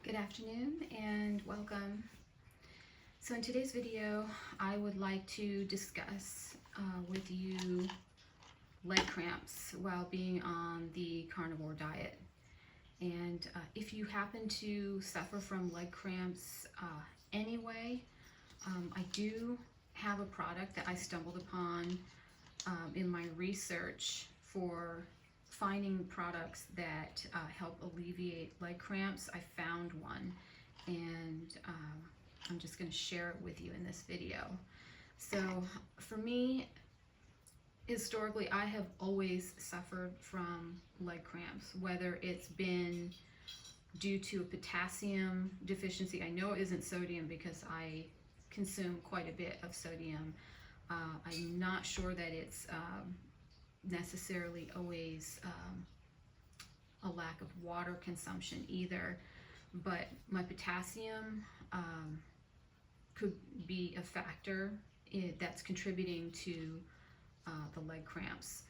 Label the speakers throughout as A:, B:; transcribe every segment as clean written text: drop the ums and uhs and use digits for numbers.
A: Good afternoon and welcome. So in today's video, I would like to discuss with you leg cramps while being on the carnivore diet. And if you happen to suffer from leg cramps anyway, I do have a product that I stumbled upon in my research for finding products that help alleviate leg cramps. I found one, and I'm just going to share it with you in this video. So for me, historically, I have always suffered from leg cramps, whether it's been due to a potassium deficiency. I know it isn't sodium because I consume quite a bit of sodium. I'm not sure that it's necessarily always a lack of water consumption either, but my potassium could be a factor that's contributing to the leg cramps.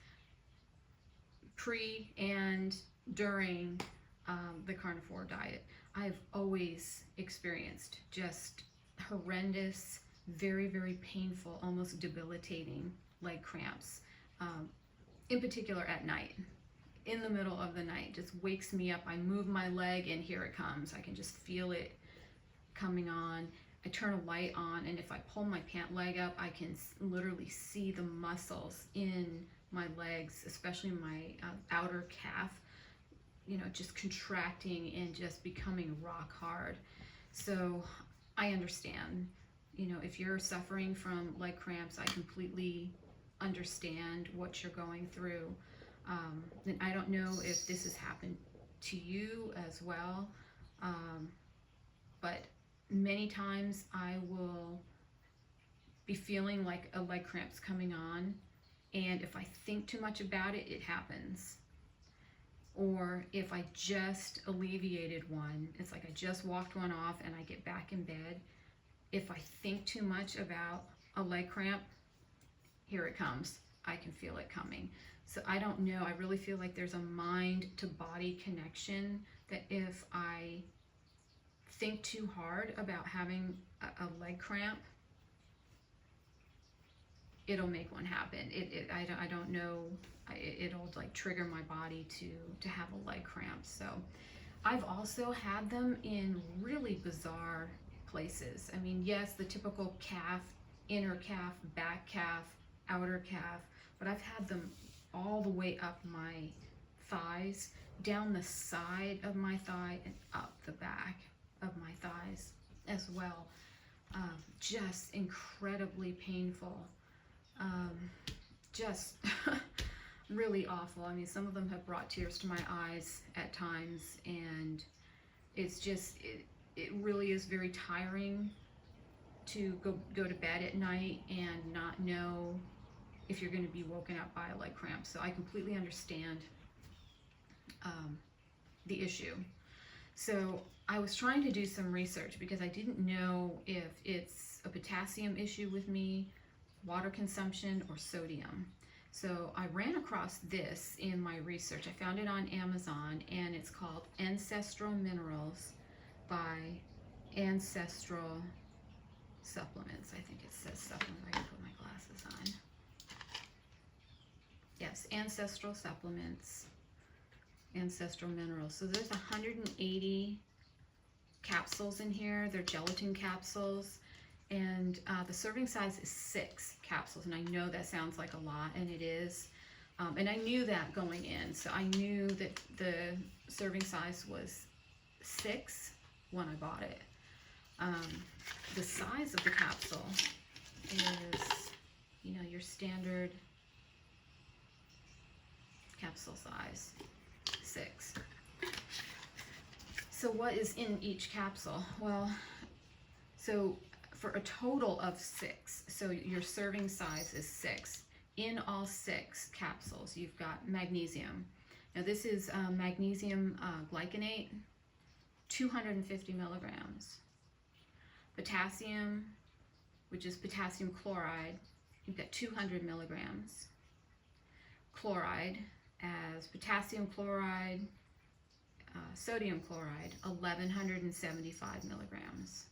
A: Pre and during the carnivore diet, I've always experienced just horrendous, very, very painful, almost debilitating leg cramps. In particular at night, in the middle of the night, just wakes me up. I move my leg and here it comes. I can just feel it coming on. I turn a light on, and if I pull my pant leg up, I can literally see the muscles in my legs, especially my outer calf, just contracting and just becoming rock hard. So I understand, if you're suffering from leg cramps, I completely understand what you're going through. And I don't know if this has happened to you as well, but many times I will be feeling like a leg cramp's coming on, and if I think too much about it, it happens. Or if I just alleviated one, it's like I just walked one off and I get back in bed. If I think too much about a leg cramp, here it comes. I can feel it coming. So I don't know. I really feel like there's a mind to body connection, that if I think too hard about having a leg cramp, it'll make one happen. I don't know. It'll like trigger my body to have a leg cramp. So I've also had them in really bizarre places. I mean, yes, the typical calf, inner calf, back calf, outer calf, but I've had them all the way up my thighs, down the side of my thigh, and up the back of my thighs as well. Just incredibly painful. Just really awful. I mean, some of them have brought tears to my eyes at times, and it's just, it really is very tiring to go to bed at night and not know if you're going to be woken up by a leg cramp. So I completely understand the issue. So I was trying to do some research because I didn't know if it's a potassium issue with me, water consumption, or sodium. So I ran across this in my research. I found it on Amazon, and it's called Ancestral Minerals by Ancestral Supplements. I think it says supplements. I can put my glasses on. Yes, Ancestral Supplements, Ancestral Minerals. So there's 180 capsules in here. They're gelatin capsules, and the serving size is 6 capsules. And I know that sounds like a lot, and it is. And I knew that going in. So I knew that the serving size was 6 when I bought it. The size of the capsule is, your standard capsule size, 6. So what is in each capsule? Well, so for a total of 6, so your serving size is 6. In all 6 capsules, you've got magnesium. Now this is magnesium glycinate, 250 milligrams. Potassium, which is potassium chloride, you've got 200 milligrams. Chloride as potassium chloride, sodium chloride, 1175 milligrams.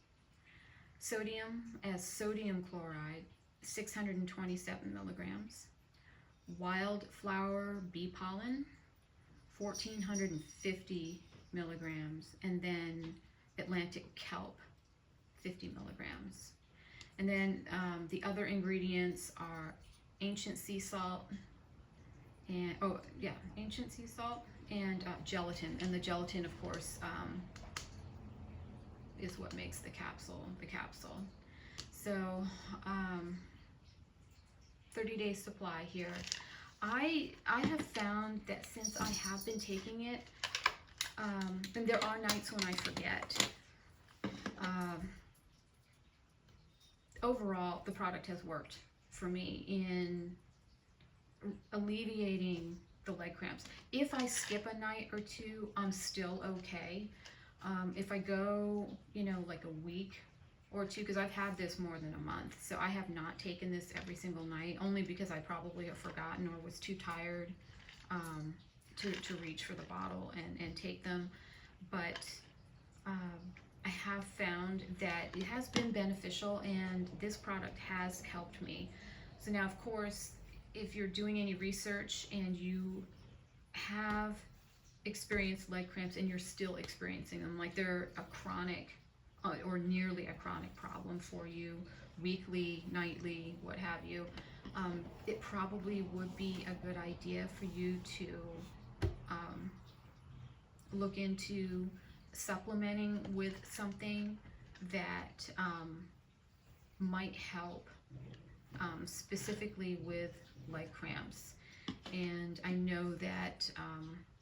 A: Sodium as sodium chloride, 627 milligrams. Wildflower bee pollen, 1450 milligrams. And then Atlantic kelp, 50 milligrams. And then the other ingredients are ancient sea salt, and ancient sea salt and gelatin. And the gelatin, of course, is what makes the capsule. So 30-day supply here. I have found that since I have been taking it, and there are nights when I forget, overall the product has worked for me in alleviating the leg cramps. If I skip a night or two, I'm still okay. If I go, like a week or two, because I've had this more than a month, so I have not taken this every single night, only because I probably have forgotten or was too tired to reach for the bottle and take them. But I have found that it has been beneficial, and this product has helped me. So now, of course, if you're doing any research and you have experienced leg cramps and you're still experiencing them, like they're a chronic or nearly a chronic problem for you, weekly, nightly, what have you, it probably would be a good idea for you to look into supplementing with something that might help specifically with leg cramps. And I know that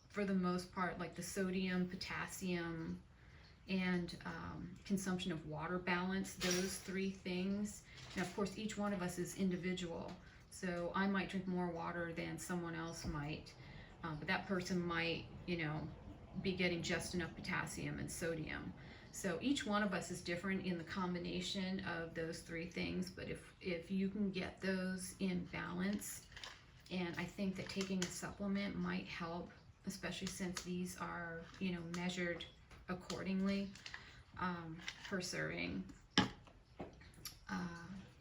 A: for the most part, like the sodium, potassium, and consumption of water balance, those three things. Now, of course, each one of us is individual, so I might drink more water than someone else might, but that person might, be getting just enough potassium and sodium. So each one of us is different in the combination of those three things, but if you can get those in balance, and I think that taking a supplement might help, especially since these are, measured accordingly per serving,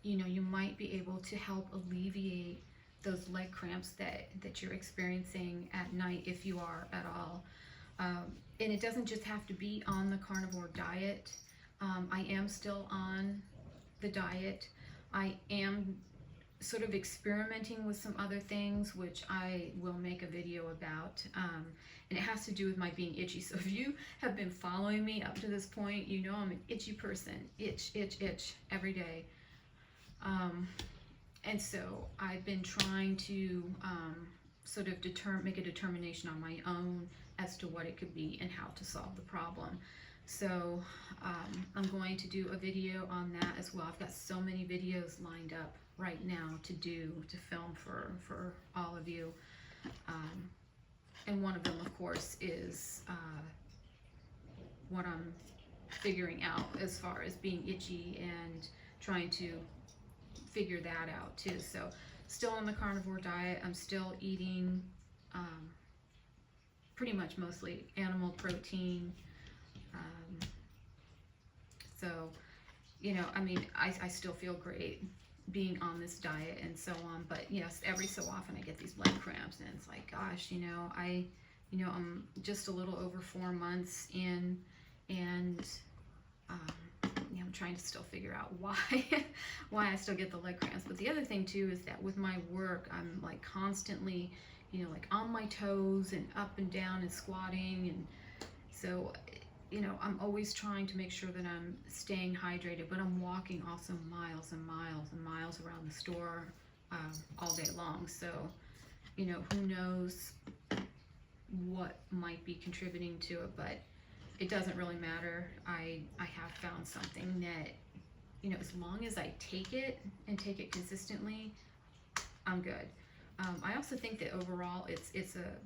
A: you might be able to help alleviate those leg cramps that you're experiencing at night, if you are at all. And it doesn't just have to be on the carnivore diet. I am still on the diet. I am sort of experimenting with some other things, which I will make a video about, and it has to do with my being itchy. So if you have been following me up to this point, I'm an itchy person. Itch every day. And so I've been trying to sort of make a determination on my own as to what it could be and how to solve the problem. So I'm going to do a video on that as well. I've got so many videos lined up right now to film for all of you. And one of them, of course, is what I'm figuring out as far as being itchy and trying to figure that out too. So still on the carnivore diet. I'm still eating pretty much mostly animal protein. So, I still feel great being on this diet and so on, but yes, every so often I get these leg cramps, and it's like, gosh, I'm just a little over 4 months in, and I'm trying to still figure out why I still get the leg cramps. But the other thing too is that with my work, I'm like constantly, like on my toes and up and down and squatting, and so I'm always trying to make sure that I'm staying hydrated, but I'm walking also miles and miles and miles around the store all day long. So, who knows what might be contributing to it, but it doesn't really matter. I have found something that, as long as I take it and take it consistently, I'm good. I also think that overall it's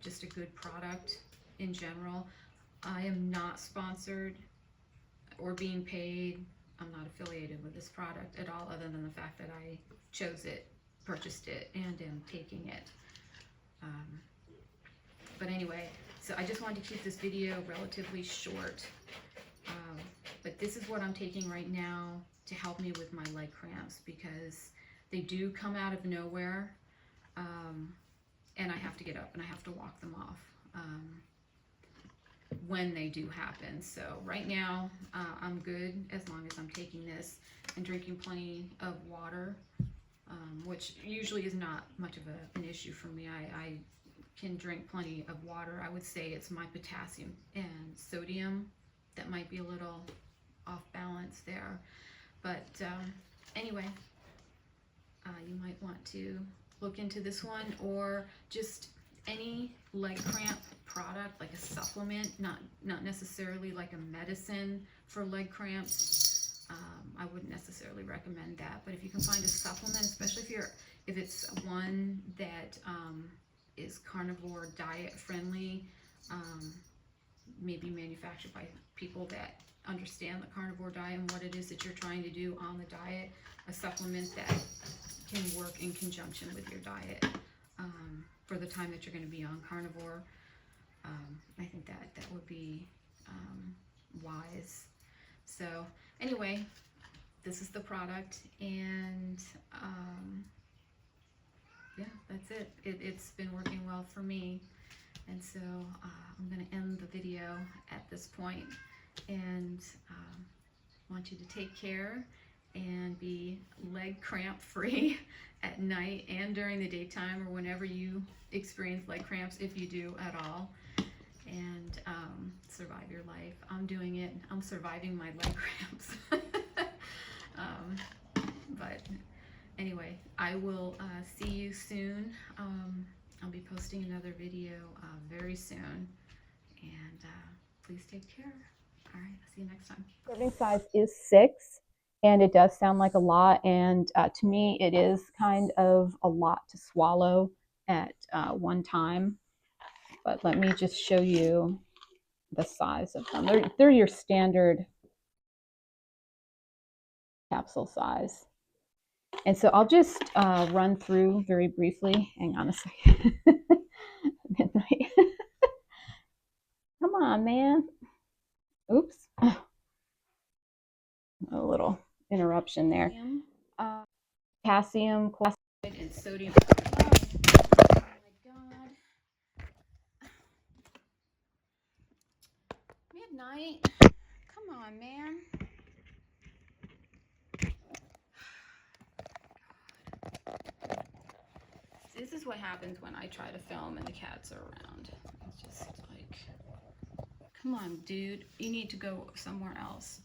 A: just a good product in general. I am not sponsored or being paid. I'm not affiliated with this product at all, other than the fact that I chose it, purchased it, and am taking it. But anyway, So I just wanted to keep this video relatively short. But this is what I'm taking right now to help me with my leg cramps, because they do come out of nowhere, and I have to get up and I have to walk them off when they do happen. So right now I'm good as long as I'm taking this and drinking plenty of water, which usually is not much of an issue for me. I can drink plenty of water. I would say it's my potassium and sodium that might be a little off balance there. But anyway, you might want to look into this one, or just any leg cramp product, like a supplement, not necessarily like a medicine for leg cramps. I wouldn't necessarily recommend that, but if you can find a supplement, especially if it's one that is carnivore diet friendly, maybe manufactured by people that understand the carnivore diet and what it is that you're trying to do on the diet, a supplement that can work in conjunction with your diet for the time that you're going to be on carnivore. I think that would be wise. So anyway, this is the product, and yeah, that's it. It's been working well for me. And so I'm going to end the video at this point, and want you to take care and be leg cramp free at night and during the daytime, or whenever you experience leg cramps, if you do at all, and survive your life. I'm doing it. I'm surviving my leg cramps. But anyway, I will see you soon. I'll be posting another video very soon, and please take care. All right, I'll see you next time.
B: Serving size is 6, and it does sound like a lot, and to me it is kind of a lot to swallow at one time. But let me just show you the size of them. They're your standard capsule size. And so I'll just run through very briefly. Hang on a second. Midnight. Come on, man. Oops. A little interruption there. Potassium,
A: and sodium. Oh my God. Midnight. Come on, man. This is what happens when I try to film and the cats are around. It's just like, come on, dude. You need to go somewhere else.